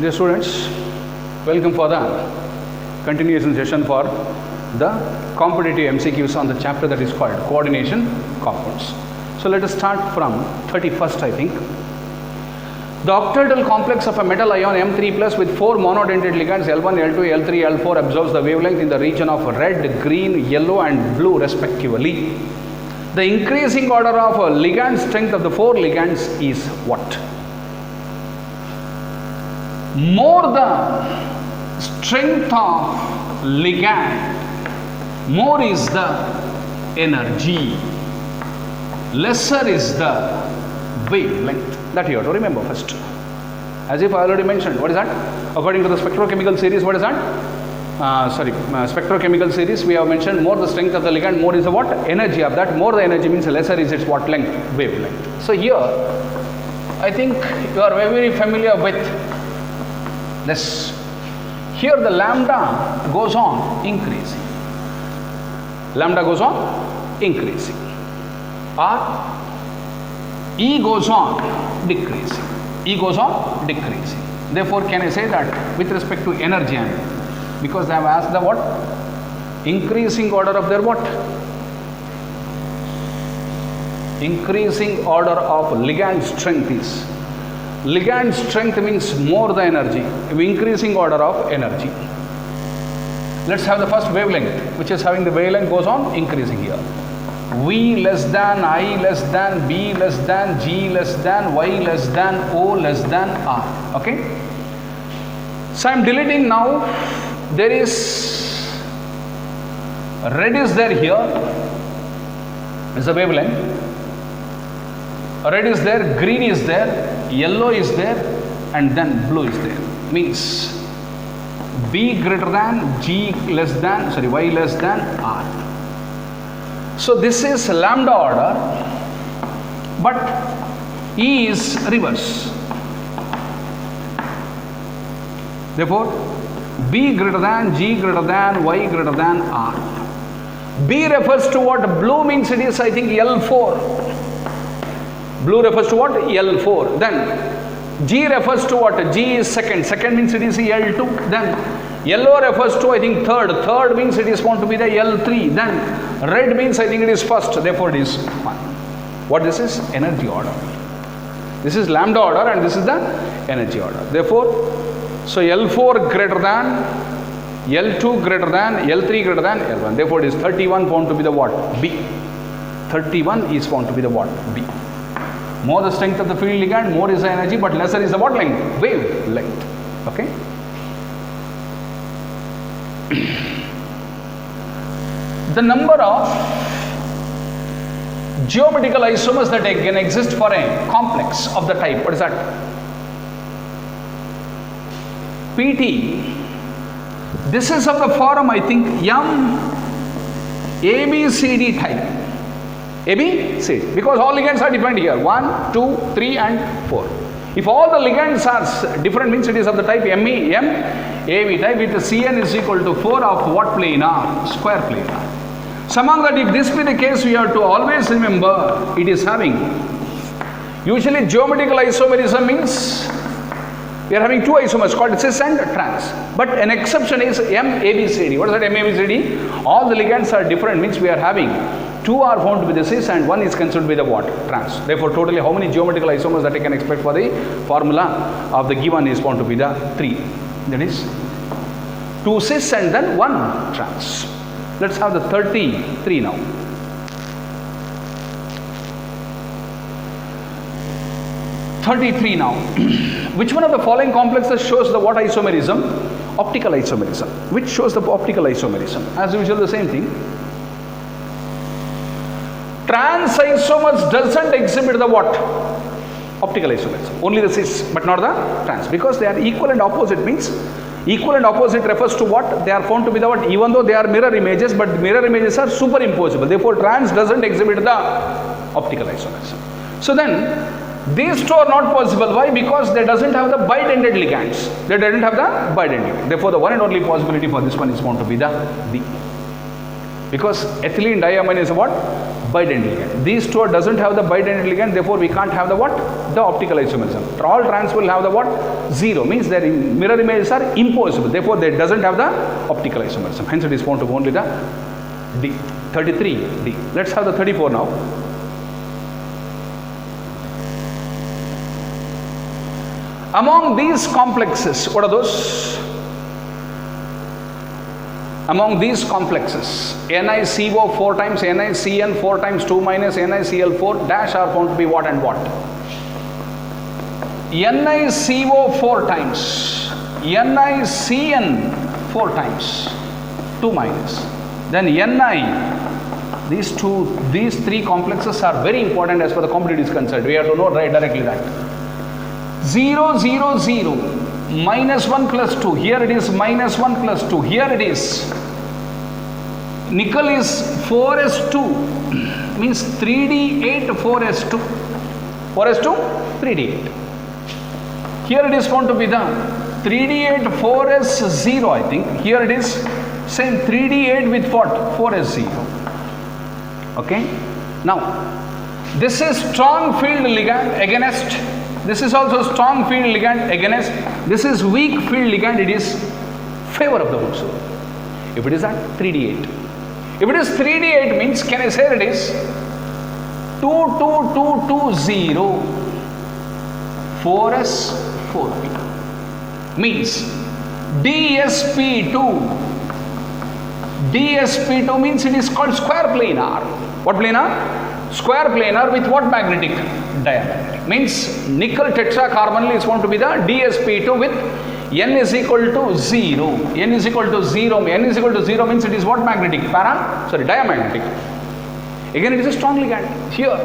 Dear students, welcome for the continuation session for the competitive MCQs on the chapter that is called Coordination Compounds. So let us start from 31st, I think. The octahedral complex of a metal ion M3 plus with 4 monodentate ligands L1, L2, L3, L4 absorbs the wavelength in the region of red, green, yellow and blue respectively. The increasing order of ligand strength of the 4 ligands is what? More the strength of ligand, more is the energy, lesser is the wavelength. That you have to remember first. As if I already mentioned, what is that? According to the spectrochemical series, what is that? Spectrochemical series, we have mentioned more the strength of the ligand, more is the what? Energy of that. More the energy means lesser is its what length? Wavelength. So here, I think you are very familiar with this. Here the lambda goes on increasing. Lambda goes on increasing. Or E goes on decreasing. E goes on decreasing. Therefore, can I say that with respect to energy, because they have asked the what? Increasing order of their what? Increasing order of ligand strength is. Ligand strength means more the energy, increasing order of energy. Let's have the first wavelength, which is having the wavelength goes on increasing here. V less than, I less than, B less than, G less than, Y less than, O less than, R. Okay? So I am deleting now. There is red is there here, is the wavelength. Red is there, green is there, yellow is there, and then blue is there. Means B greater than, G less than, Y less than, R. So this is lambda order, but E is reverse. Therefore, B greater than, G greater than, Y greater than, R. B refers to what? Blue means it is, I think, L4. Blue refers to what? L4. Then G refers to what? G is second. Second means it is L2. Then yellow refers to, I think, third. Third means it is going to be the L3. Then red means, I think, it is first. Therefore, it is 1. What this is? Energy order. This is lambda order and this is the energy order. Therefore, so L4 greater than, L2 greater than, L3 greater than L1. Therefore, it is 31 found to be the what? B. 31 is found to be the what? B. More the strength of the field ligand, more is the energy, but lesser is the what length? Wavelength. Okay? The number of geometrical isomers that can exist for a complex of the type, what is that? PT. This is of the form, I think, M ABCD type. ABCD, because all ligands are defined here 1, 2, 3 and 4. If all the ligands are different, means it is of the type AB type with the Cn is equal to 4 of what planar? Square planar. So among that, if this be the case, we have to always remember it is having, usually geometrical isomerism means we are having 2 isomers called cis and trans. But an exception is MABCD. What is that MABCD? All the ligands are different, means we are having 2 are found to be the cis and 1 is considered to be the what? Trans. Therefore, totally how many geometrical isomers that I can expect for the formula of the given is found to be the 3. That is 2 cis and then 1 trans. Let's have the 33 now. 33 now. Which one of the following complexes shows the what isomerism? Optical isomerism. Which shows the optical isomerism? As usual, the same thing. Trans isomers doesn't exhibit the what? Optical isomerism. Only the cis, but not the trans. Because they are equal and opposite means, equal and opposite refers to what? They are found to be the what? Even though they are mirror images, but mirror images are superimposable. Therefore, trans doesn't exhibit the optical isomerism. So then, these two are not possible. Why? Because they doesn't have the bidentate ligands. They doesn't have the bidentate. Therefore, the one and only possibility for this one is found to be the B. Because ethylene diamine is what? Bidental ligand. These two doesn't have the bidental ligand, therefore we can't have the what? The optical isomerism. All trans will have the what? 0, means their mirror images are impossible. Therefore they doesn't have the optical isomerism. Hence it is found to be only the D. 33 D. Let's have the 34 now. Among these complexes, what are those? Among these complexes, NiCO 4 times, NiCN 4 times 2 minus NiCl4 dash are found to be what and what? NiCO 4 times, NiCN 4 times, 2 minus. Then Ni, these three complexes are very important as far as the competitive is concerned. We have to know right directly that. 0, 0, 0, minus 1 plus 2, here it is minus 1 plus 2, here it is. Nickel is 4s2, means 3d8 4s2, 4s2, 3d8. Here it is found to be the 3d8 4s0, I think. Here it is same 3d8 with what? 4s0. Okay. Now, this is strong field ligand against. This is also strong field ligand against. This is weak field ligand. It is favor of the wholesale. If it is that 3d8. If it is 3d8 means, can I say it is 22220 4s 4p means DSP2 means it is called square planar. What planar? Square planar with what magnetic? Diamagnetic. Means nickel tetracarbonyl is found to be the DSP2 with N is equal to 0. N is equal to 0. N is equal to 0 means it is what magnetic? Diamagnetic. Again it is a strong ligand. Here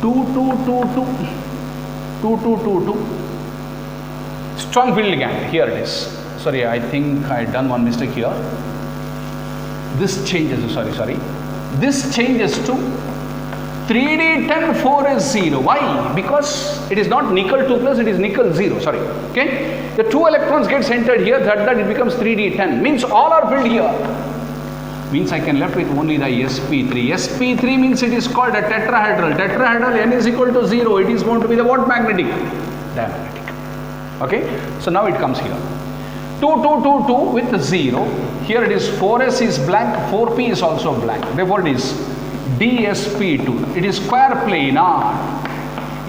2222 strong field ligand. Here it is. Sorry, I think I done one mistake here. This changes, sorry. This changes to 3d10 4s0. Why? Because it is not nickel 2 plus, it is nickel 0. Sorry. Okay. The 2 electrons gets entered here, that it becomes 3d10. Means all are filled here. Means I can left with only the sp3. sp3 means it is called a tetrahedral. Tetrahedral N is equal to 0. It is going to be the what magnetic? Diamagnetic. Okay. So now it comes here. 2222 with 0. Here it is 4s is blank, 4p is also blank. Therefore it is DSP2. It is square planar.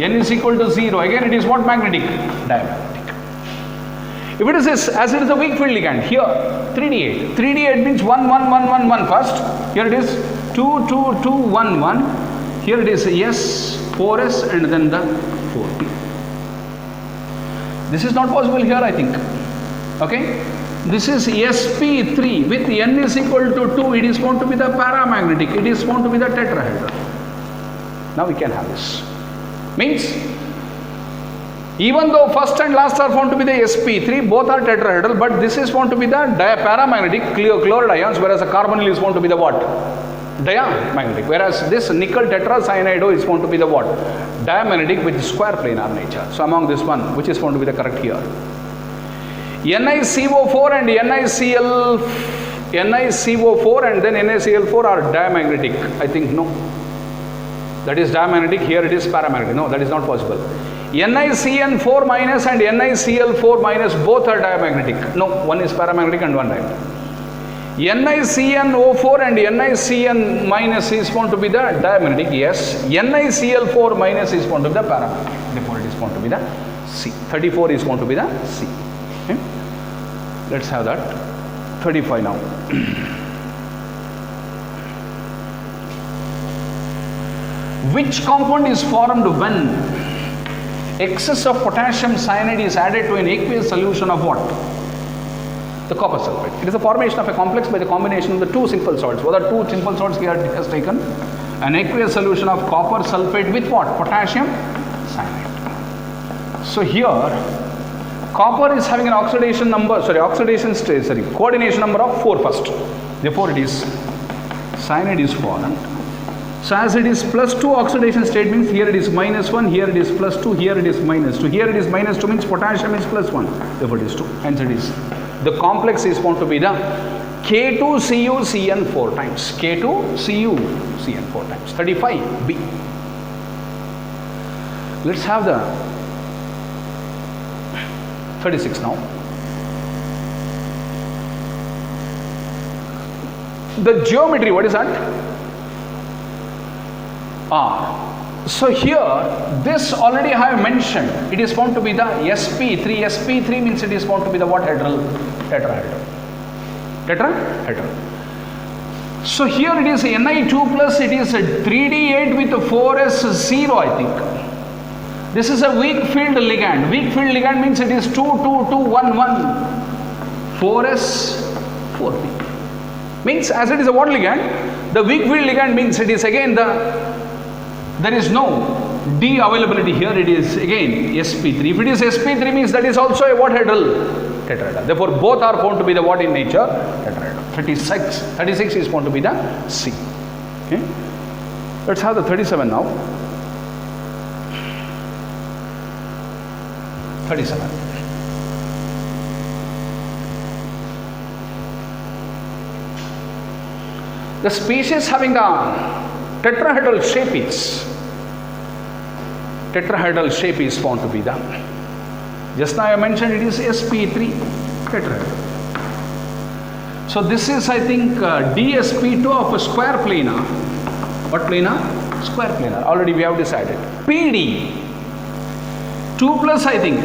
N is equal to 0. Again it is what magnetic? Diamagnetic. If it is this, as it is a weak field ligand, here 3d8. 3d8 means 1, 1, 1, 1, 1 first. Here it is 2, 2, 2, 1, 1. Here it is S, 4s and then the 4p. This is not possible here, I think. Okay. This is sp3 with N is equal to 2. It is found to be the paramagnetic. It is found to be the tetrahedral. Now we can have this. Means, even though first and last are found to be the sp3, both are tetrahedral, but this is found to be the paramagnetic chloride ions, whereas the carbonyl is found to be the what? Diamagnetic. Whereas this nickel tetracyanide is found to be the what? Diamagnetic with square planar nature. So among this one, which is found to be the correct here? NiCO4 and NiCO4 and then NiCl4 are diamagnetic. I think no. That is diamagnetic. Here it is paramagnetic. No, that is not possible. NiCN4 minus and NiCl4 minus both are diamagnetic. No, one is paramagnetic and one diamagnetic. NiCNO4 and NiCN minus is found to be the diamagnetic. Yes. NiCl4 minus is found to be the paramagnetic. Therefore it is found to be the C. 34 is found to be the C. Okay. Let's have that. 35 now. Which compound is formed when excess of potassium cyanide is added to an aqueous solution of what? The copper sulfate. It is the formation of a complex by the combination of the two simple salts. What are two simple salts here has taken? An aqueous solution of copper sulfate with what? Potassium cyanide. So here copper is having an coordination number of 4 first. Therefore it is cyanide is formed. So as it is plus 2 oxidation state means here it is minus 1, here it is plus 2, here it is minus 2. Here it is minus 2 means potassium is plus 1. Therefore it is 2. Hence it is. The complex is found to be the K2CuCN 4 times. K2CuCN 4 times. 35B. Let's have the 36 now. The geometry, what is that? So here, this already I have mentioned. It is found to be the sp3. sp3 means it is found to be the what? Tetrahedral. So here it is Ni2 plus, it is a 3D8 with a 4s0, I think. This is a weak field ligand. Weak field ligand means it is 2, 2, 2, 1, 1. 4s, 4p. Means as it is a what ligand? The weak field ligand means it is again there is no D availability here. It is again sp3. If it is sp3 means that is also a what hedral? Tetrahedral. Therefore both are found to be the what in nature? Tetrahedral. 36 is found to be the C. Okay. Let's have the 37 now. 37. The species having a tetrahedral shape is found to be the, just now I mentioned it is sp3 tetrahedral. So this is I think dsp2 of a square planar. What planar? Square planar. Already we have decided. PD 2 plus I think.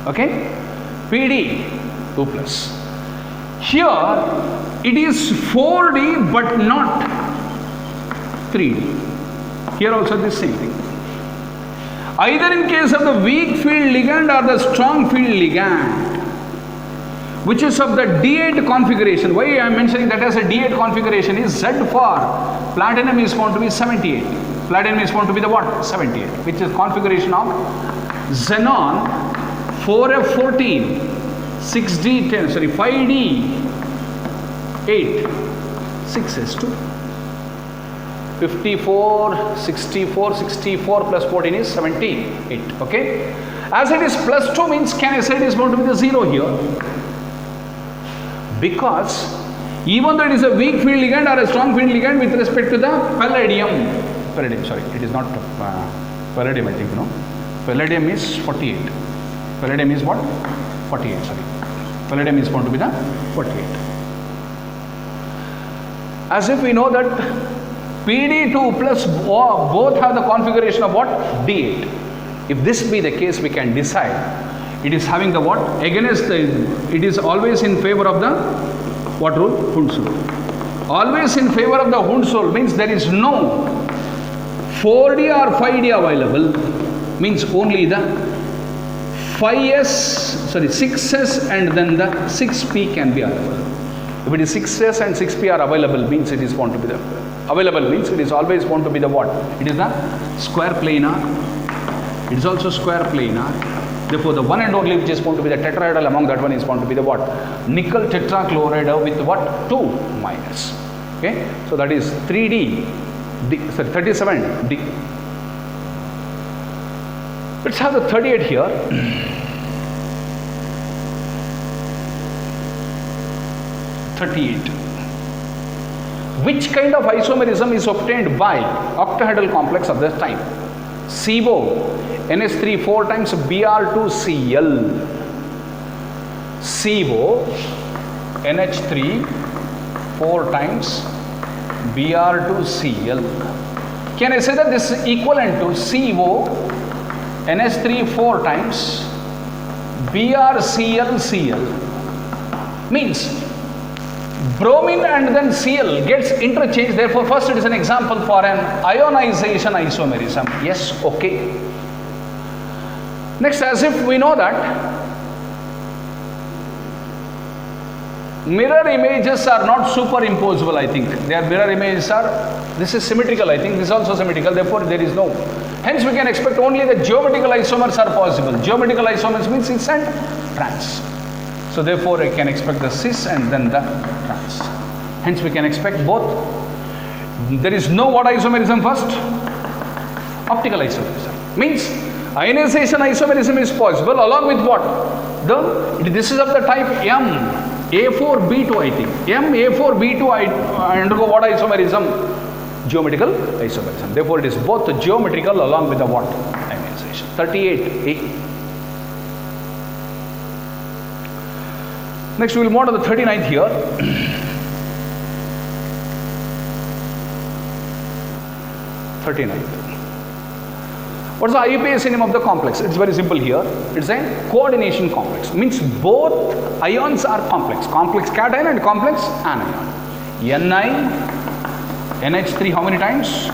Okay? PD 2 plus. Here it is 4D but not 3D. Here also the same thing. Either in case of the weak field ligand or the strong field ligand, which is of the D8 configuration. Why I am mentioning that as a D8 configuration is Z for platinum is found to be 78. Platinum is found to be the what? 78, which is configuration of xenon 4F14, 6D10, sorry, 5D8, 6S2. 54, 64, 64 plus 14 is 78. Okay. As it is plus 2 means can I say it is going to be the 0 here? Because even though it is a weak field ligand or a strong field ligand with respect to the palladium, sorry, it is not palladium, I think, no. Palladium is 48. Palladium is what? 48, sorry. Palladium is going to be the 48. As if we know that PD2 plus both have the configuration of what? D8. If this be the case, we can decide it is having the what? Against the, it is always in favor of the what rule? Hund's rule. Always in favor of the Hund's rule means there is no 4D or 5D available, means only the 6S and then the 6P can be available. If it is 6S and 6P are available means it is found to be the available means it is always found to be the what? It is the square planar. It is also square planar. Therefore, the one and only which is found to be the tetrahedral among that one is found to be the what? Nickel tetrachloride with what? 2 minus. Okay. So that is 3D. 37D. Let's have the 38 here. 38. Which kind of isomerism is obtained by octahedral complex of this time? SIBO NH3 4 times Br2Cl. SIBO NH3 4 times Br2Cl. Can I say that this is equivalent to SIBO NH3 4 times BrClCl? Means bromine and then Cl gets interchanged. Therefore, first it is an example for an ionization isomerism. Yes, okay. Next, as if we know that mirror images are not superimposable, I think. Their mirror images are, this is symmetrical, I think. This is also symmetrical. Therefore, there is no. Hence, we can expect only the geometrical isomers are possible. Geometrical isomers means cis and trans. So therefore, I can expect the cis and then the trans. Hence, we can expect both. There is no what isomerism first? Optical isomerism. Means ionization isomerism is possible along with what? This is of the type M. A4B2 I think. MA4B2 I undergo what isomerism? Geometrical isomerism. Therefore, it is both geometrical along with the what? Ionization. 38A. Next, we will move on to the 39th here. 39th. What's the IUPAC name of the complex? It's very simple here. It's a coordination complex. Means both ions are complex. Complex cation and complex anion. Ni, NH3 how many times?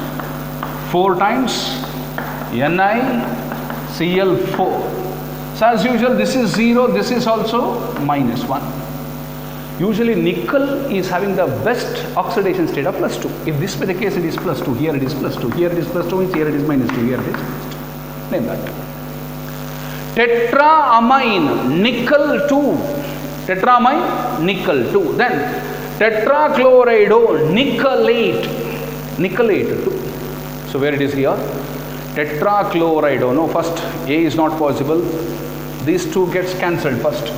4 times. Ni, Cl4. So as usual, this is 0, this is also -1. Usually nickel is having the best oxidation state of +2. If this be the case, it is +2. Here it is +2. Here it is +2 means here it is -2. Here it is +2. Name that. Tetraamine nickel 2. Tetraamine nickel 2. Then tetrachlorido nickelate. Nickelate 2. So where it is here? Tetrachlorido. No, first A is not possible. These two gets cancelled first.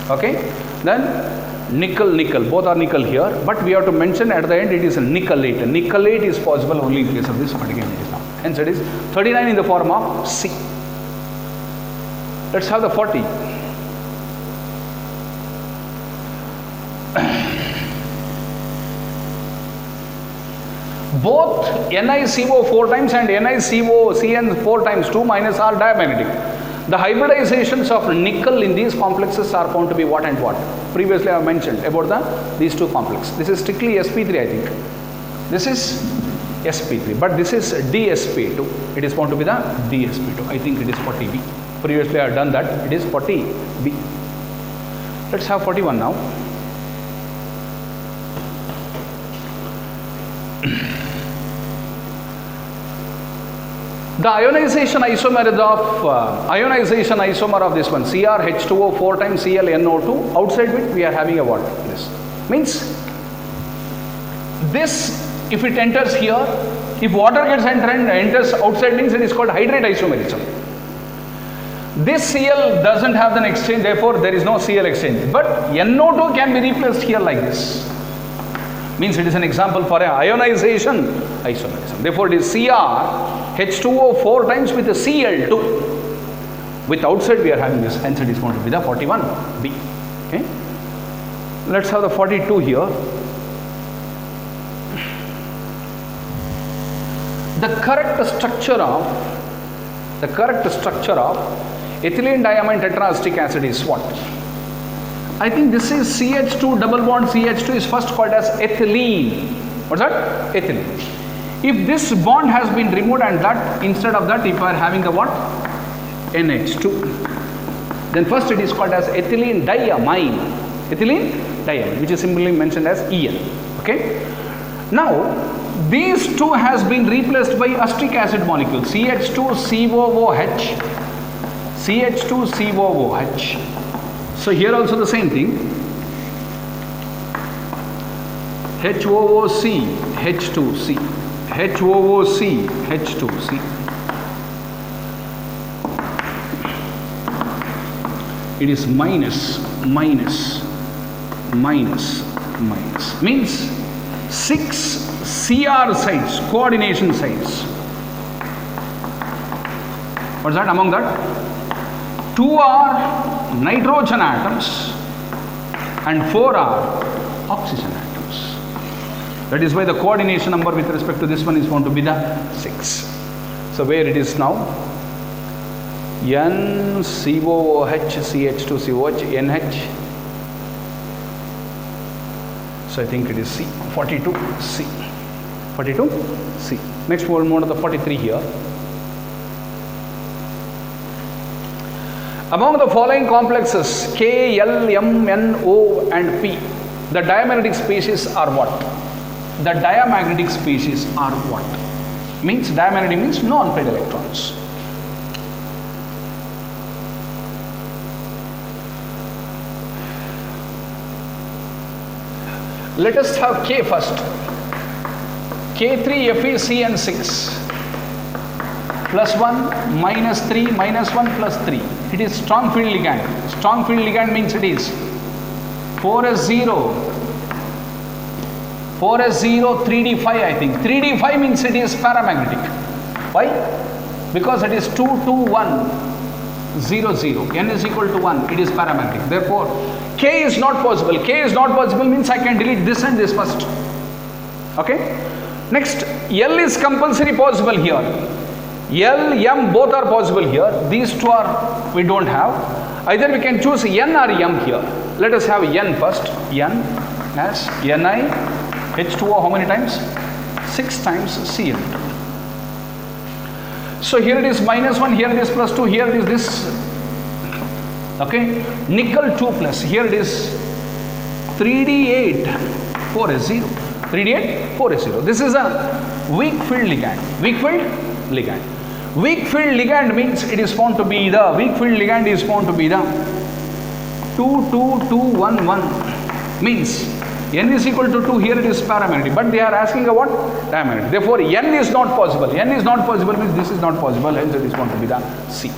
Okay. Then nickel, both are nickel here, but we have to mention at the end it is a nickelate. Nickelate is possible only in case of this particular case now. Hence it is 39 in the form of C. Let's have the 40. Both NiCO 4 times and NiCN 4 times 2 minus are diamagnetic. The hybridizations of nickel in these complexes are found to be what and what? Previously I have mentioned about these two complexes. This is strictly sp3 I think. This is sp3, but this is dsp2. It is found to be the dsp2. I think it is 40b. Previously I have done that. It is 40b. Let's have 41 now. The ionization isomer of this one, CrH2O 4 times ClNO2, outside it we are having a what? This means this, if it enters here, if water gets enters outside means it is called hydrate isomerism. This Cl doesn't have an exchange, therefore there is no Cl exchange. But NO2 can be replaced here like this. Means it is an example for a ionization isomerism. Therefore it is CrH2O 4 times with a Cl2. With outside we are having this, hence it is going to be the 41b. Okay. Let's have the 42 here. The correct structure of ethylene diamine tetraacetic acid is what? I think this is CH2 double bond CH2 is first called as ethylene. What's that? Ethylene. If this bond has been removed and that instead of that if I are having the what? NH2. Then first it is called as ethylene diamine. Ethylene diamine, which is simply mentioned as EN. Okay. Now these two has been replaced by acetic acid molecule CH2COOH. CH2COOH. So here also the same thing. HOOC, H2C. HOOC, H2C. It is minus. Means 6 CR sites, coordination sites. What's that among that? 2 are nitrogen atoms and 4 are oxygen atoms. That is why the coordination number with respect to this one is going to be the 6. So where it is now? NCOOH, CH2COH, NH. So I think it is C, 42C. 42C. Next we will move on to the 43 here. Among the following complexes K, L, M, N, O and P, the diamagnetic species are what? The diamagnetic species are what? Means diamagnetic means non-paired electrons. Let us have K first. K3 FeCN6 plus 1 minus 3 minus 1 plus 3. It is strong field ligand. Strong field ligand means it is 4s0, 4s0, 3d5 I think. 3d5 means it is paramagnetic. Why? Because it is 2, 2, 1, 0, 0. N is equal to 1. It is paramagnetic. Therefore, K is not possible. K is not possible means I can delete this and this first. Okay? Next, L is compulsory possible here. L, M both are possible here. These two are, we don't have. Either we can choose N or M here. Let us have N first. N as Ni, H2O how many times? 6 times Cl. So here it is -1, here it is +2, here it is this. Okay, nickel 2 plus, here it is 3d8 4s0. 3d8 4s0. This is a weak field ligand. Weak field ligand. Weak field ligand means it is found to be the, weak field ligand is found to be the 2, 2, 2, 1, 1. Means N is equal to 2, here it is paramagnetic. But they are asking a what? Diamagnetic. Therefore, N is not possible. N is not possible means this is not possible. Hence it is found to be the C.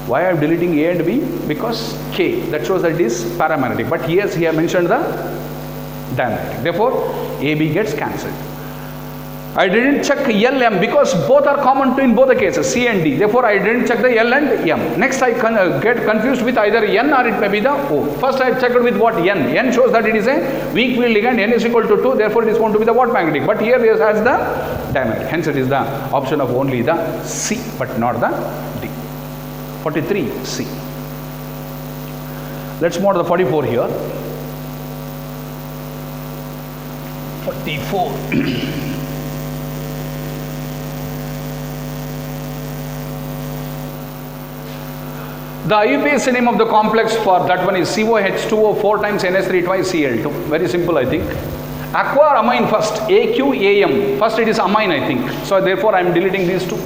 Why I am deleting A and B? Because K, that shows that it is paramagnetic. But here he has mentioned the diamagnetic. Therefore, AB gets cancelled. I didn't check L, M because both are common to in both the cases, C and D. Therefore, I didn't check the L and M. Next, I get confused with either N or it may be the O. First, I checked with what? N. N shows that it is a weak field ligand. N is equal to 2. Therefore, it is found to be the what magnetic. But here it has the diamagnetic. Hence, it is the option of only the C, but not the D. 43, C. Let's move to the 44 here. 44. The IUPAC name of the complex for that one is COH2O 4 times NH3 twice Cl2. Very simple, I think. Aqua amine first. AQAM. First it is amine, I think. So therefore I am deleting these two.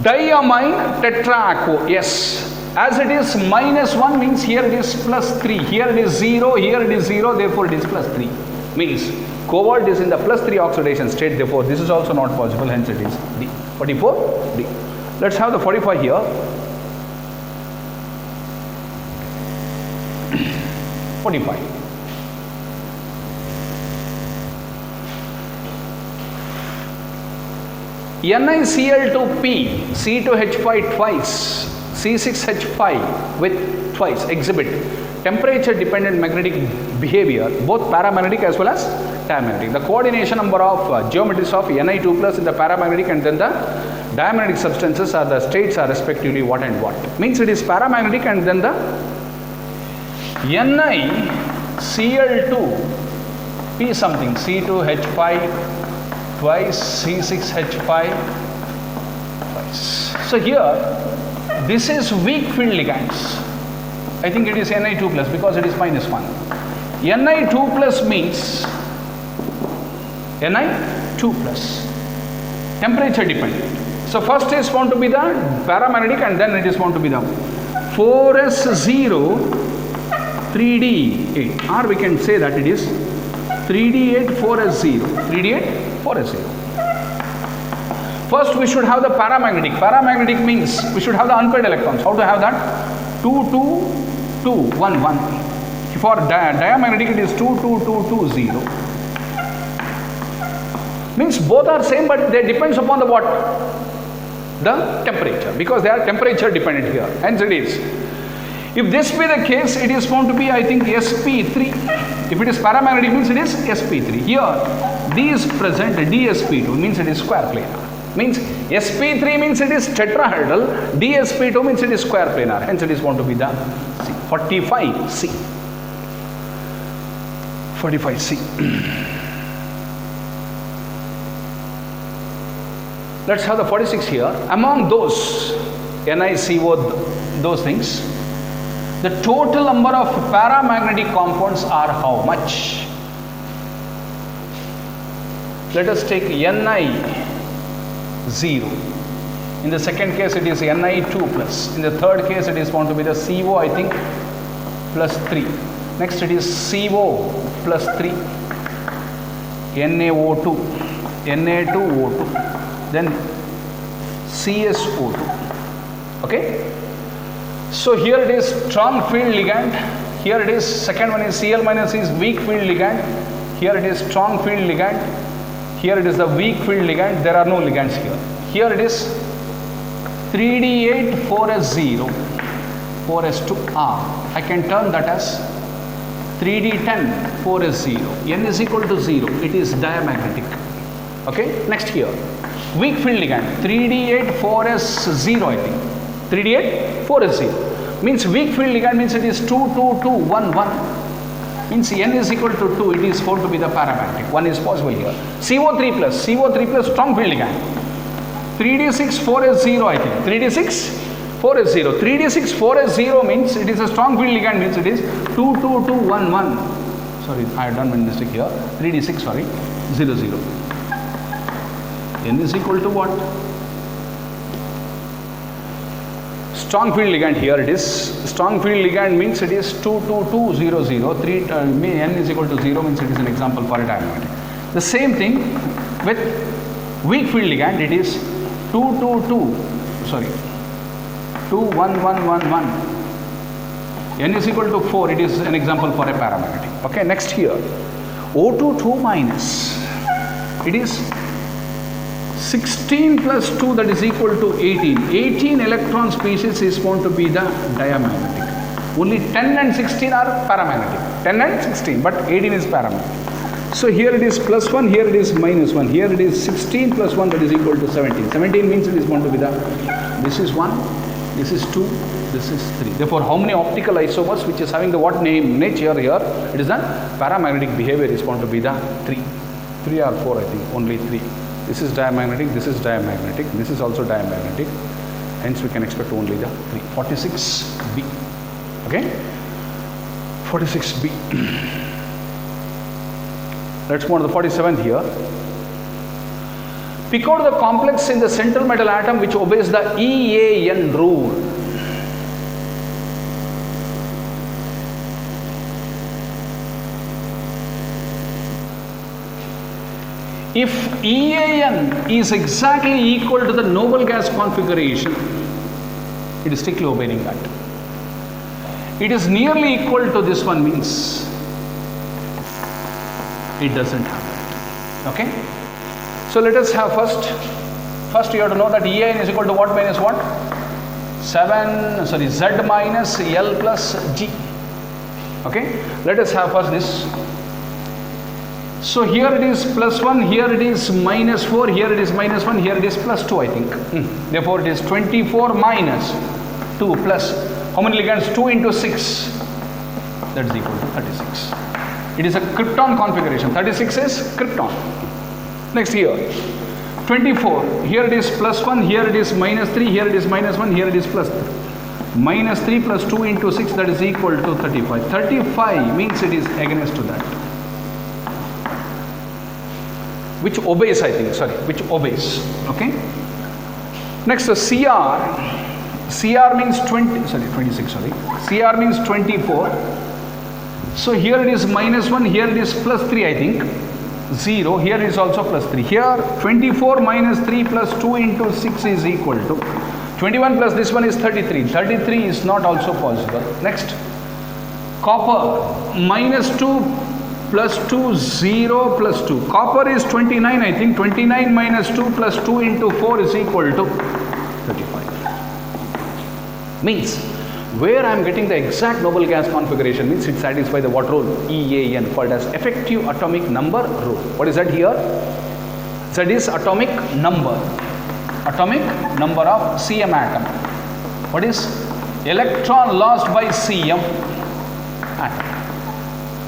Diamine tetraaquo. Yes. As it is -1 means here it is +3. Here it is 0. Here it is 0. Therefore it is +3. Means cobalt is in the +3 oxidation state. Therefore this is also not possible. Hence it is D. 44 D. Let's have the 45 here. 45. NiCl2P, C2H5 twice, C6H5 with twice exhibit temperature dependent magnetic behavior, both paramagnetic as well as diamagnetic. The coordination number of geometries of Ni2 plus in the paramagnetic and then the diamagnetic substances are the states are respectively what and what. Means it is paramagnetic and then the NiCl2 P something C2H5 twice C6H5 twice. So here this is weak field ligands. I think it is Ni2 plus because it is -1. Ni2 plus means Ni2 plus temperature dependent. So first is found to be the paramagnetic and then it is found to be the 4s0 3d8, or we can say that it is 3d8 4s0. 3d8 4s0. First we should have the paramagnetic. Paramagnetic means we should have the unpaired electrons. How to have that? 2 2 2 1 1. For diamagnetic it is 2 2 2 2 0. Means both are same but they depends upon the what? The temperature, because they are temperature dependent here. Hence it is. If this be the case, it is found to be, I think, sp3. If it is paramagnetic means it is sp3. Here D is present, dsp2 means it is square planar. Means sp3 means it is tetrahedral, dsp2 means it is square planar. Hence it is found to be the C. 45 C. 45 C. Let's have the 46 here. Among those NiCO, those things, the total number of paramagnetic compounds are how much? Let us take Ni0. In the second case it is Ni2 plus. In the third case it is found to be the CO, I think, plus 3. Next it is CO plus 3. NaO2. Na2O2. Then CSO2. Okay? So here it is strong field ligand. Here it is, second one is Cl minus is weak field ligand. Here it is strong field ligand. Here it is the weak field ligand. There are no ligands here. Here it is 3D8 4S0 4S2R. I can term that as 3D10 4S0. N is equal to 0. It is diamagnetic. Okay. Next here, weak field ligand 3D8 4S0. I think 3D8 4S0 means weak field ligand means it is 2 2 2 1 1. Means N is equal to 2. It is found to be the paramagnetic. 1 is possible here. CO3 plus strong field ligand 3D6 4S0. I think 3D6 4S0. 3D6 4S0 means it is a strong field ligand, means it is 2 2 2 1 1. Sorry, I have done one mistake here. 3D6, sorry, 0 0. N is equal to what? Strong field ligand, here it is. Strong field ligand means it is 2 2 2 0 0. N is equal to 0 means it is an example for a diamagnetic. The same thing with weak field ligand, it is 2 2 2, sorry, 2 1 1 1 1. N is equal to 4, it is an example for a paramagnetic. Okay, next here, O2 2 minus, it is 16 plus 2, that is equal to 18. 18 electron species is found to be the diamagnetic. Only 10 and 16 are paramagnetic. 10 and 16, but 18 is paramagnetic. So here it is plus 1, here it is minus 1. Here it is 16 plus 1, that is equal to 17. 17 means it is going to be the, this is 1, this is 2, this is 3. Therefore, how many optical isomers which is having the what name nature here? It is the paramagnetic behavior is going to be the 3. 3 or 4, I think, only 3. This is diamagnetic, this is diamagnetic, this is also diamagnetic. Hence, we can expect only the 3. 46B. Okay? 46B. Let's move on to the 47th here. Pick out the complex in the central metal atom which obeys the EAN rule. If EAN is exactly equal to the noble gas configuration, it is strictly obeying that. It is nearly equal to this one means it doesn't have that. Okay? So let us have first you have to know that EAN is equal to what minus what? Z minus L plus G. Okay? Let us have first this. So here it is plus 1, here it is minus 4, here it is minus 1, here it is plus 2, I think. Therefore, it is 24 minus 2 plus, how many ligands? 2 into 6. That is equal to 36. It is a krypton configuration. 36 is krypton. Next here, 24. Here it is plus 1, here it is minus 3, here it is minus 1, here it is plus 3. Minus 3 plus 2 into 6, that is equal to 35. 35 means it is against to that. Which obeys, I think, sorry, which obeys. Okay. Next, CR means 26, sorry. CR means 24. So here it is minus 1, here it is plus 3, I think. 0, here it is also plus 3. Here 24 minus 3 plus 2 into 6 is equal to 21 plus this one is 33. 33 is not also possible. Next, copper minus 2 plus 2, 0 plus 2. Copper is 29, I think. 29 minus 2 plus 2 into 4 is equal to 35. Means, where I am getting the exact noble gas configuration means it satisfies the what rule? EAN, called as effective atomic number rule. What is that here? That is atomic number. Atomic number of CM atom. What is? Electron lost by CM atom.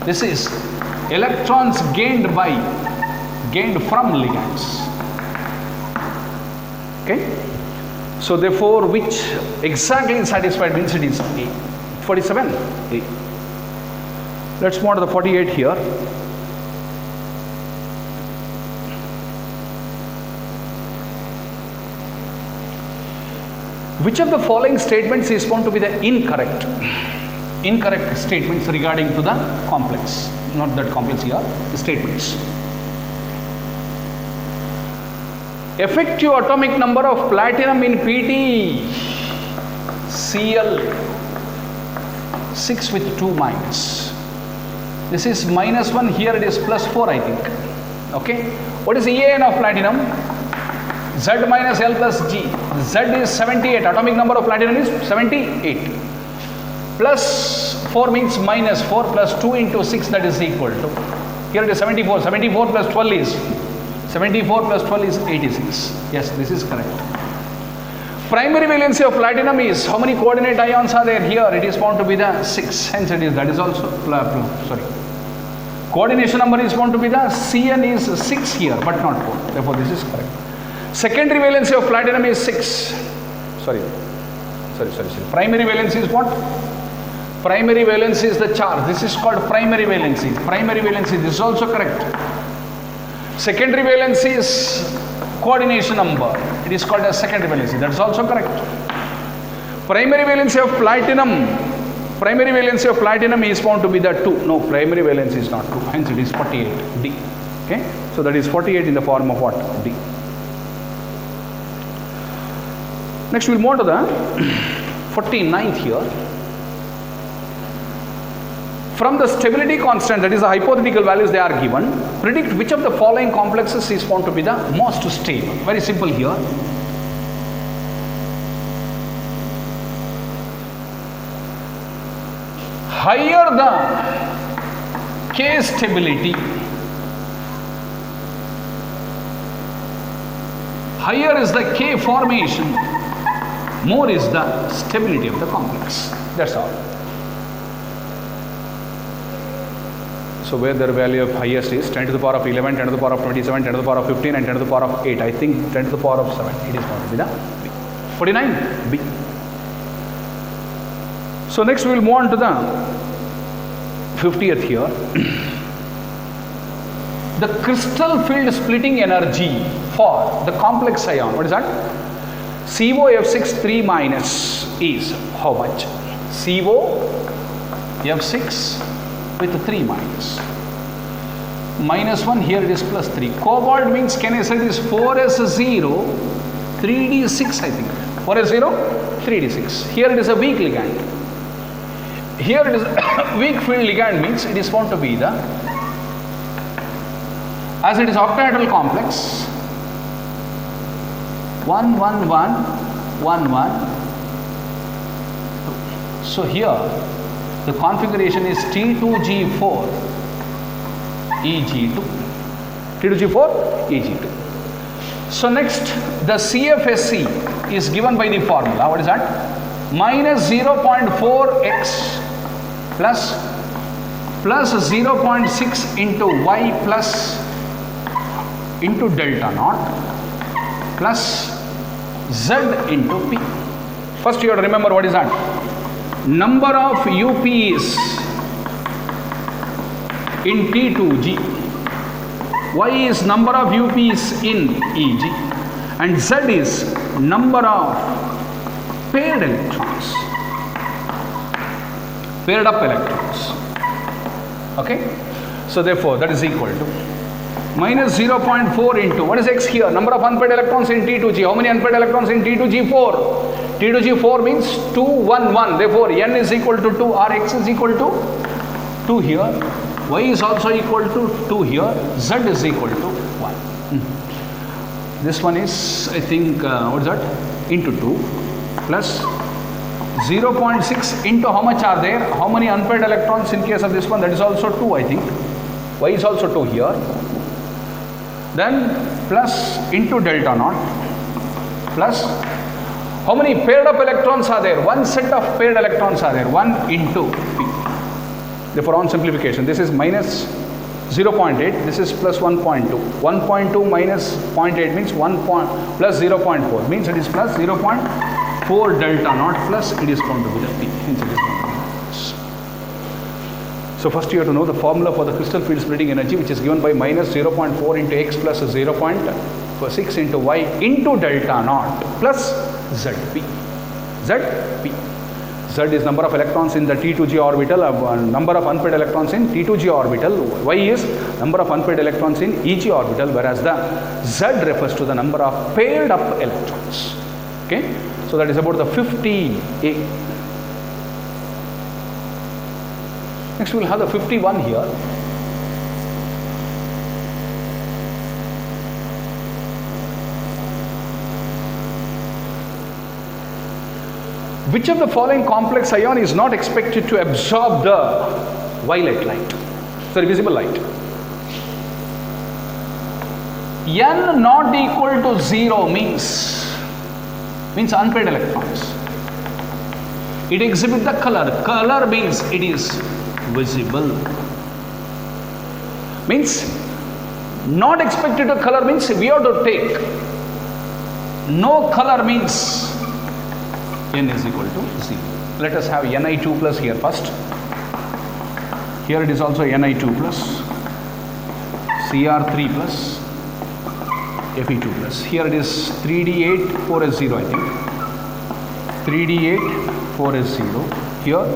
This is electrons gained from ligands. Okay? So therefore, which exactly is satisfied means it is A. 47, A. Let's move on to the 48 here. Which of the following statements is found to be the incorrect statements regarding to the complex? Not that complex here, the statements. Effective atomic number of platinum in PT Cl 6 with 2 minus. This is -1, here it is +4, I think. Okay. What is EAN of platinum? Z minus L plus G. Z is 78. Atomic number of platinum is 78. Plus 4 means -4 plus 2 into 6, that is equal to. Here it is 74. 74 plus 12 is 86. Yes, this is correct. Primary valency of platinum is, how many coordinate ions are there here? It is found to be the 6. Hence it is, that is also, coordination number is found to be the Cn is 6 here, but not 4. Therefore, this is correct. Secondary valency of platinum is 6. Primary valency is what? Primary valency is the charge. This is called primary valency. Primary valency, this is also correct. Secondary valency is coordination number. It is called as secondary valency. That is also correct. Primary valency of platinum. Primary valency of platinum is found to be the 2. No, primary valency is not 2. Hence it is 48. D. Okay. So that is 48 in the form of what? D. Next we will move to the 49th here. From the stability constant, that is the hypothetical values they are given, predict which of the following complexes is found to be the most stable. Very simple here. Higher the K stability, higher is the K formation, more is the stability of the complex. That's all. So where the value of highest is 10 to the power of 11, 10 to the power of 27, 10 to the power of 15 and 10 to the power of 8. I think 10 to the power of 7. It is going to be the B. 49, B. So next we will move on to the 50th here. The crystal field splitting energy for the complex ion, what is that? COF6 3 minus is how much? COF6 with 3 minus. -1, here it is +3. Cobalt means, can I say this 4s0, 3d6 I think. 4s0, 3d6. Here it is a weak ligand. Here it is weak field ligand means it is found to be the, as it is octahedral complex, 1 1 1 1 1 2. So here the configuration is T2G4 EG2. T2G4 EG2. So next the CFSE is given by the formula. What is that? -0.4x plus 0.6 into y plus into delta naught plus z into p. First you have to remember what is that? Number of UPs in T2G, y is number of UPs in EG, and z is number of paired electrons, paired up electrons. Okay, so therefore that is equal to -0.4 into, what is x here? Number of unpaired electrons in T2G. How many unpaired electrons in T2G? 4. T2G4 means 2 1 1. Therefore n is equal to 2 or x is equal to 2 here. Y is also equal to 2 here. Z is equal to 1. This one is, I think, what is that? Into 2 plus 0.6 into how much are there? How many unpaired electrons in case of this one? That is also 2, I think. Y is also 2 here. Then plus into delta naught plus how many paired up electrons are there? One set of paired electrons are there. 1 into P. Therefore on simplification, this is minus 0.8, this is plus 1.2. 1.2 minus 0.8 means 1 plus 0.4 means it is plus 0.4 delta naught plus it is going to be the P. Hence it is going to be this. So first you have to know the formula for the crystal field splitting energy, which is given by -0.4 into x plus 0.6 into y into delta naught plus Zp. Zp. Z is number of electrons in the T2G orbital, number of unpaired electrons in T2G orbital. Y is number of unpaired electrons in EG orbital, whereas the Z refers to the number of paired up electrons. Okay, so that is about the 50A. Next we will have the 51 here. Which of the following complex ion is not expected to absorb the violet light? Sorry, visible light. N not equal to 0 means unpaired electrons. It exhibits the color. Color means it is visible. Means not expected to color means we have to take. No color means N is equal to 0. Let us have Ni2 plus here first. Here it is also Ni2 plus, Cr3 plus, Fe2 plus. Here it is 3D8, 4S0 I think. 3D8, 4S0. Here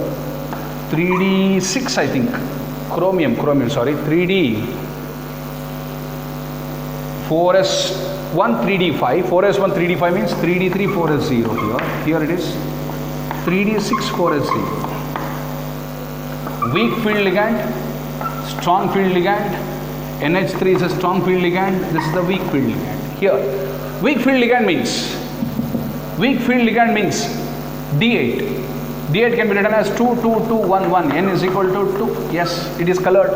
3D6 I think. Chromium, sorry. 3D, 4S1, 3D5. 4S1, 3D5 means 3D3, 4S0 here. Here it is 3D6, 4S0. Weak field ligand, strong field ligand. NH3 is a strong field ligand. This is the weak field ligand. Here, weak field ligand means D8. D8 can be written as 2, 2, 2, 1, 1. N is equal to 2. Yes, it is colored.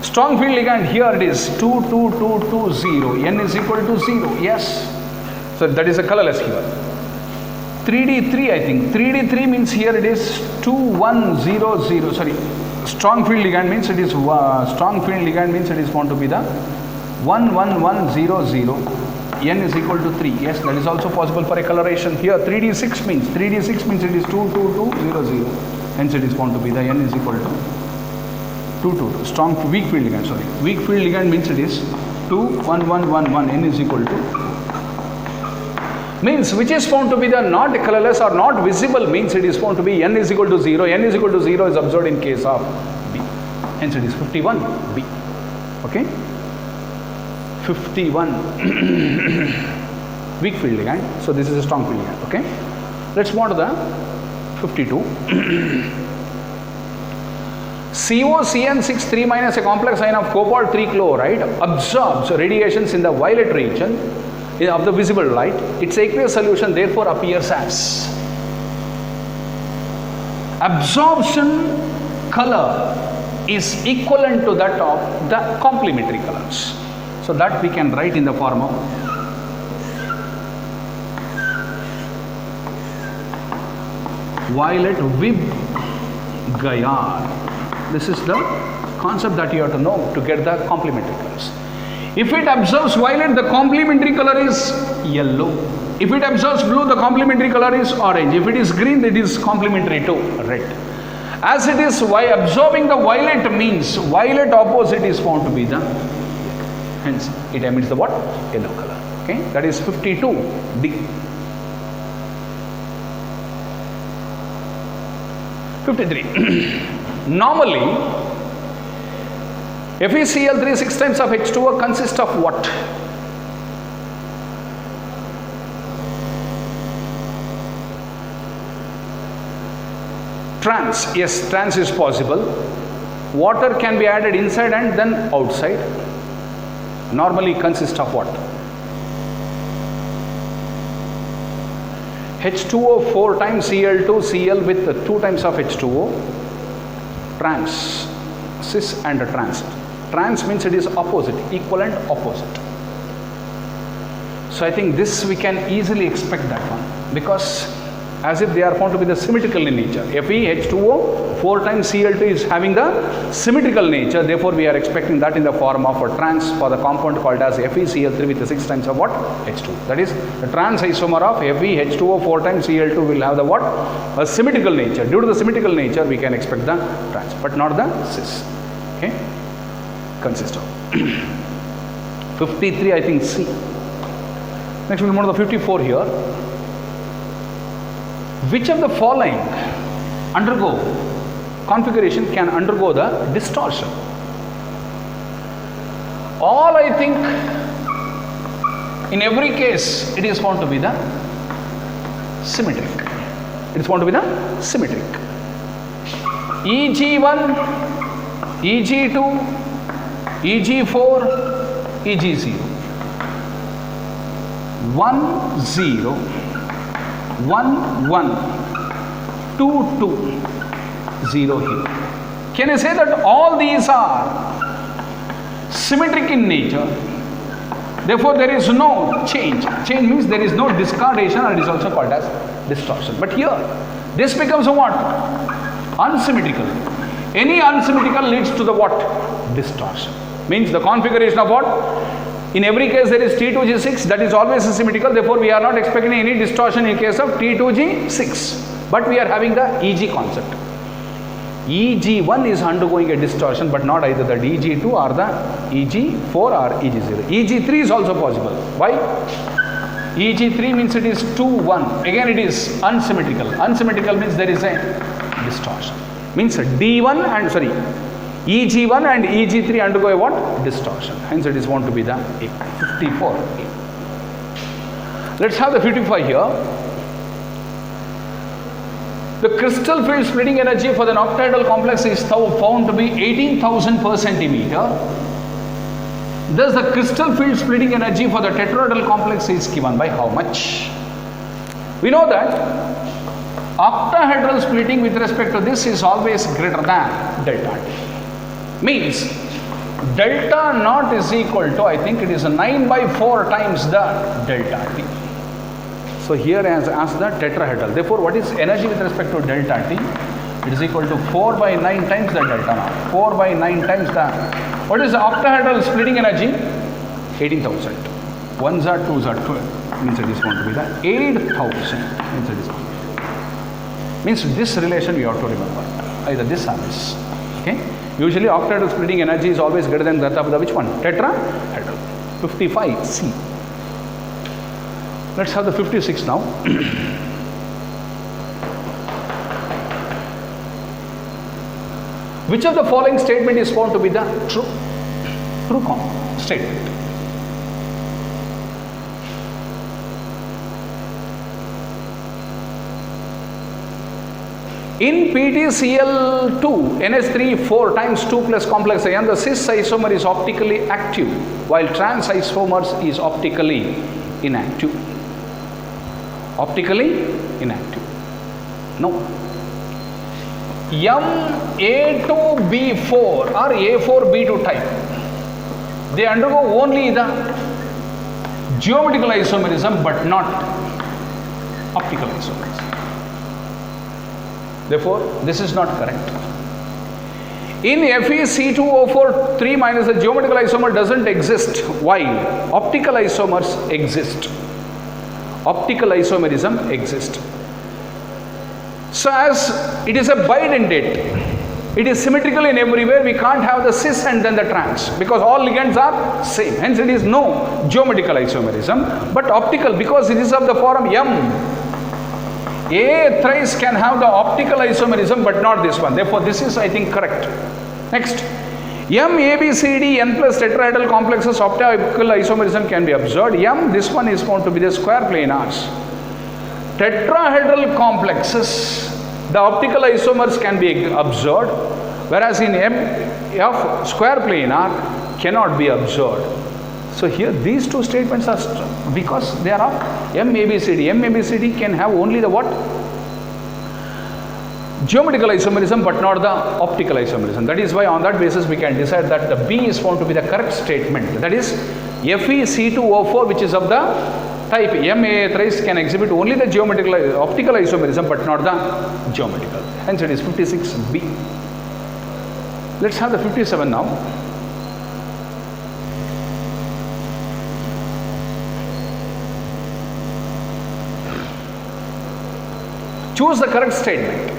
Strong field ligand, here it is 2, 2, 2, 2, 0. N is equal to 0. Yes. So that is a colorless here. 3D3 I think. 3D3 means here it is 2, 1, 0, 0. Sorry. Strong field ligand means it is going to be the 1, 1, 1, 0, 0. N is equal to 3. Yes, that is also possible for a coloration. Here 3D6 means it is 2, 2, 2, 0, 0. Hence it is going to be the N is equal to 2, 2, 2. Strong weak field ligand, sorry. Weak field ligand means it is 2, 1, 1, 1, 1. N is equal to 2. Means which is found to be the not colorless or not visible means it is found to be N is equal to 0. N is equal to 0 is observed in case of B. Hence it is 51 B. Okay. 51 weak field ligand. So this is a strong field ligand. Okay. Let's move on to the 52. COCN6 3 minus a complex ion of cobalt 3 chloride absorbs radiations in the violet region of the visible light. Its aqueous solution therefore appears as absorption color is equivalent to that of the complementary colors. So that we can write in the form of violet Vib-Gayar. This is the concept that you have to know to get the complementary colors. If it absorbs violet, the complementary color is yellow. If it absorbs blue, the complementary color is orange. If it is green, it is complementary to red. As it is, why absorbing the violet means violet opposite is found to be the yellow. Hence, it emits the what? Yellow color. Okay, that is 52D. 53. Normally, FeCl3 6 times of H2O consists of what? Trans. Yes, trans is possible. Water can be added inside and then outside. Normally consists of what? H2O 4 times Cl2 Cl with 2 times of H2O. Trans. Cis and trans. Trans means it is opposite, equivalent, opposite. So I think this we can easily expect that one because as if they are found to be the symmetrical in nature. FeH2O 4 times Cl2 is having the symmetrical nature. Therefore, we are expecting that in the form of a trans for the compound called as FeCl3 with the 6 times of what? H2. That is the trans isomer of FeH2O 4 times Cl2 will have the what? A symmetrical nature. Due to the symmetrical nature, we can expect the trans, but not the cis. Okay, consist of 53. I think C. Next, we'll move to the 54 here. Which of the following configuration can undergo the distortion? All I think in every case it is found to be the symmetric. It is found to be the symmetric. Eg1, Eg2, Eg4, Eg0. 1 0 1 1 2 2 0 here. Can I say that all these are symmetric in nature? Therefore, there is no change. Change means there is no discordation, or it is also called as distortion. But here, this becomes a what? Unsymmetrical. Any unsymmetrical leads to the what? Distortion. Means the configuration of what? In every case there is T2G6, that is always symmetrical. Therefore, we are not expecting any distortion in case of T2G6. But we are having the EG concept. EG1 is undergoing a distortion, but not either the EG2 or the EG4 or EG0. EG3 is also possible. Why? EG3 means it is 2 1. Again, it is unsymmetrical. Unsymmetrical means there is a distortion. Means D1 and EG1 and EG3 undergo a what? Distortion. Hence, it is found to be the 54. Let's have the 55 here. The crystal field splitting energy for the octahedral complex is found to be 18,000 per centimeter. Thus, the crystal field splitting energy for the tetrahedral complex is given by how much? We know that octahedral splitting with respect to this is always greater than delta T. Means delta naught is equal to, I think it is 9/4 times the delta T. So here I have asked the tetrahedral. Therefore, what is energy with respect to delta T? It is equal to 4/9 times the delta naught. 4/9 times the, what is the octahedral splitting energy? 18,000. 1s are 2s are 12. Means it is going to be the 8,000. Means it is going to be. Means this relation we have to remember. Either this or this. Okay. Usually octahedral splitting energy is always greater than that of the which one? Tetrahedral. 55C. Let's have the 56 now. Which of the following statement is found to be the true statement? In PtCl2 NH3 4 times 2 plus complex ion, the cis isomer is optically active, while trans isomers is optically inactive. Optically inactive. No. M(A2B4) or A4B2 type, they undergo only the geometrical isomerism but not optical isomerism. Therefore, this is not correct. In FeC2O4 3 minus, the geometrical isomer doesn't exist, while optical isomers exist. Optical isomerism exists. So as it is a bidentate, it is symmetrical in everywhere. We can't have the cis and then the trans because all ligands are same. Hence, it is no geometrical isomerism, but optical, because it is of the form M. A thrice can have the optical isomerism but not this one. Therefore, this is, I think, correct. Next, M, A, B, C, D, N plus tetrahedral complexes optical isomerism can be observed. M, this one is found to be the square planars. Tetrahedral complexes, the optical isomers can be observed, whereas in M, F square planar cannot be observed. So here these two statements are because they are of M, A, B, C, D. M, A, B, C, D can have only the what? Geometrical isomerism but not the optical isomerism. That is why on that basis we can decide that the B is found to be the correct statement. That is FeC2O4, which is of the type MA thrice, can exhibit only the geometrical optical isomerism but not the geometrical. Hence it is 56B. Let's have the 57 now. Choose the correct statement.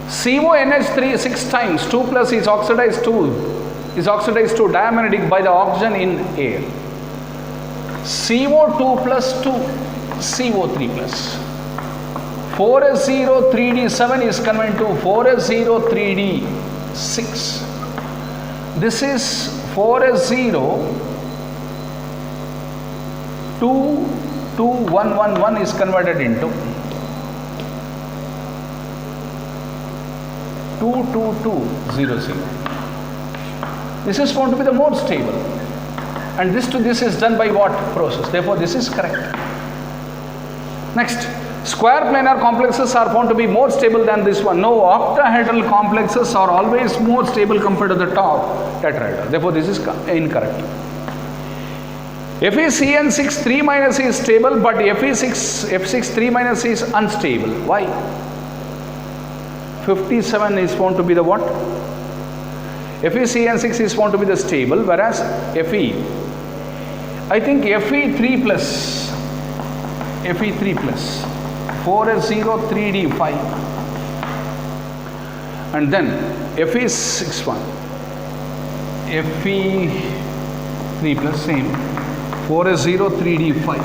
CONH3 6 times 2 plus is oxidized to diamagnetic by the oxygen in air. CO2 plus 2 CO3 plus. 4s0 3d7 is converted to 4s0 3d6. This is 4s0 2 2 1 1 1 is converted into 22200. This is found to be the more stable. And this to this is done by what process? Therefore, this is correct. Next, square planar complexes are found to be more stable than this one. No, octahedral complexes are always more stable compared to the top tetrahedral. Therefore, this is incorrect. FeCN6 3 minus is stable, but F6 3 minus is unstable. Why? 57 is found to be the what? FeCN6 is found to be the stable, whereas Fe, I think Fe3 plus 4s0 3d5, and then Fe61, Fe3 plus same 4s0 3d5,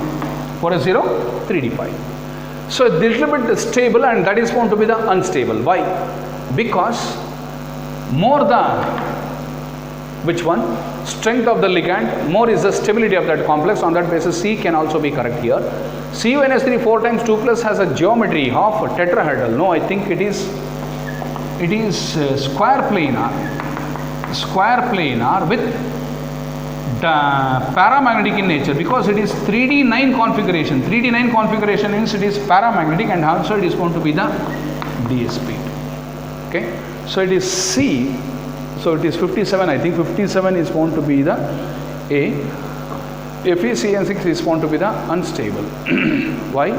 4s0 3d5. So a little bit stable, and that is found to be the unstable. Why? Because more the which one? Strength of the ligand, more is the stability of that complex. On that basis, C can also be correct here. CuNH3 4 times 2 plus has a geometry of tetrahedral. No, I think it is square planar with paramagnetic in nature, because it is 3D9 configuration. 3D9 configuration means it is paramagnetic, and also it is going to be the ds speed. Okay, so it is C. So it is 57. I think 57 is found to be the A. FeCN6 is found to be the unstable. Why?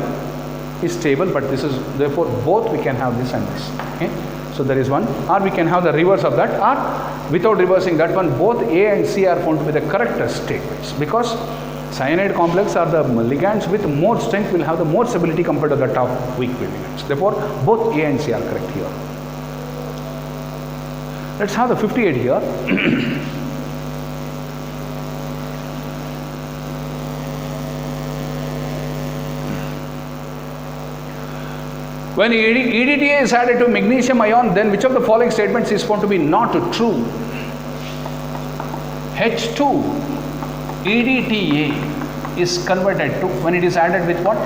Is stable, but this is, therefore both we can have this and this. Okay, so there is one, or we can have the reverse of that, or without reversing that one, both A and C are found to be the correct statements, because cyanide complex are the ligands with more strength will have the more stability compared to the top weak ligands. Therefore both A and C are correct here. Let's have the 58 here. When EDTA is added to magnesium ion, then which of the following statements is found to be not true? H2 EDTA is converted to, when it is added with what?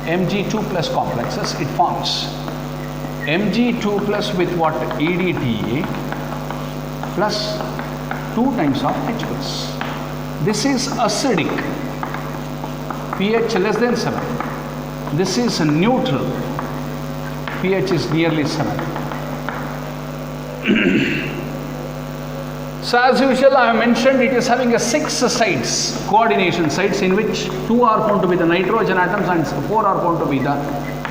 Mg2 plus complexes, it forms Mg2 plus with what? EDTA plus 2 times of H plus. This is acidic, pH less than 7. This is neutral, pH is nearly 7. So as usual, I have mentioned it is having a 6 sites, coordination sites, in which 2 are found to be the nitrogen atoms and 4 are found to be the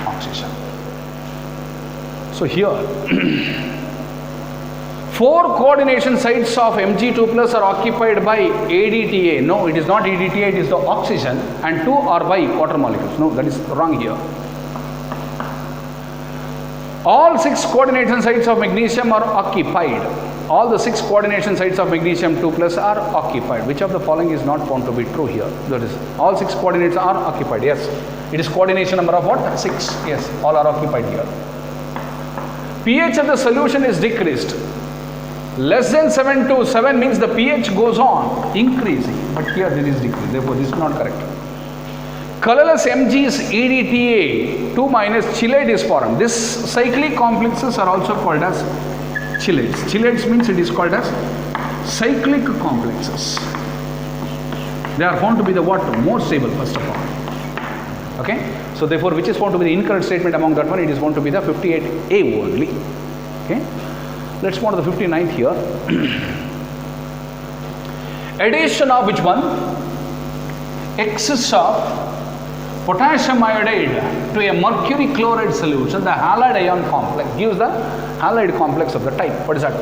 oxygen. So here 4 coordination sites of Mg2 plus are occupied by EDTA. No, it is not EDTA, it is the oxygen, and 2 are by water molecules. No, that is wrong here. All 6 coordination sites of magnesium are occupied. All the 6 coordination sites of magnesium 2 plus are occupied. Which of the following is not found to be true here? That is, all 6 coordinates are occupied. Yes, it is coordination number of what? 6. Yes, all are occupied here. pH of the solution is decreased. Less than 7 to 7 means the pH goes on increasing, but here there is decrease. Therefore, this is not correct. Colorless Mg's EDTA 2 minus chelate is formed. This cyclic complexes are also called as chelates. Chelates means it is called as cyclic complexes. They are found to be the what? More stable, first of all. Okay. So therefore, which is found to be the incorrect statement among that one? It is found to be the 58A only. Okay. Let's move to the 59th here. Addition of which one? Excess of potassium iodide to a mercury chloride solution, the halide ion complex, gives the halide complex of the type. What is that?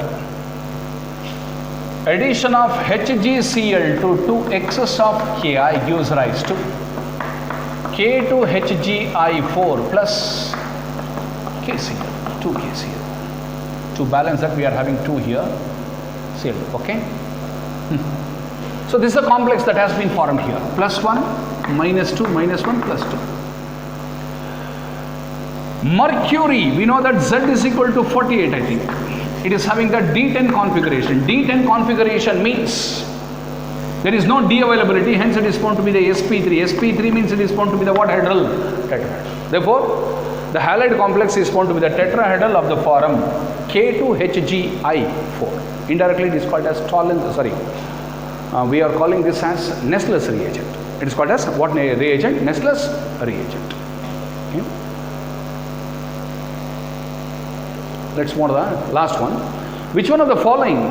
Addition of HgCl to excess of Ki gives rise to K2HgI4 plus KCl, 2 KCl. To balance that, we are having 2 here, Cl2, okay? So this is a complex that has been formed here. Plus 1, minus 2, minus 1, plus 2. Mercury, we know that Z is equal to 48, I think. It is having the D10 configuration. D10 configuration means there is no D availability, hence it is found to be the sp3. sp3 means it is found to be the what? Hydral tetrahedral. Therefore, The halide complex is found to be the tetrahedral of the form K2HgI4. Indirectly, it is called as we are calling this as Nessler's reagent. It is called as what reagent? Nessler's reagent. Okay. Let's move to the last one. Which one of the following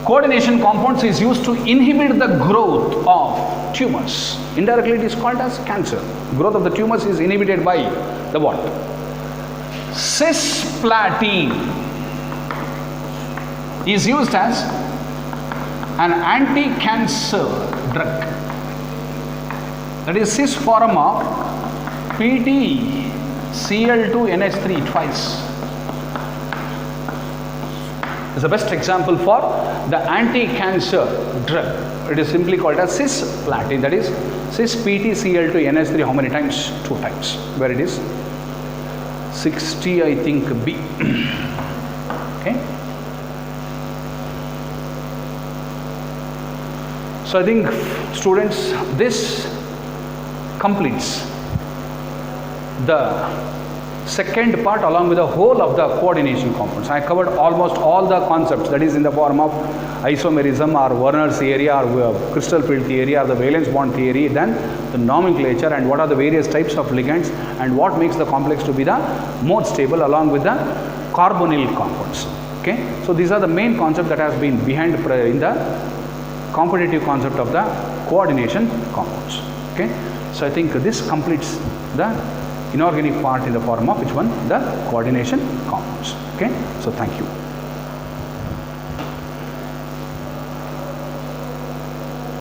coordination compounds is used to inhibit the growth of tumors? Indirectly, it is called as cancer. Growth of the tumors is inhibited by the what? Cisplatin is used as an anti-cancer drug. That is cis form of PtCl2NH3 twice. Is the best example for the anti-cancer drug. It is simply called as cisplatin. That is cis PtCl2NH3. How many times? 2 times. Where it is 60, I think, B. Okay. So I think, students, this completes the second part along with the whole of the coordination compounds. I covered almost all the concepts, that is in the form of isomerism or Werner's theory or crystal field theory or the valence bond theory, then the nomenclature and what are the various types of ligands and what makes the complex to be the more stable along with the carbonyl compounds. Okay, so these are the main concepts that has been behind in the competitive concept of the coordination compounds. Okay, so I think this completes the inorganic part in the form of which one? The coordination compounds. Okay, so thank you.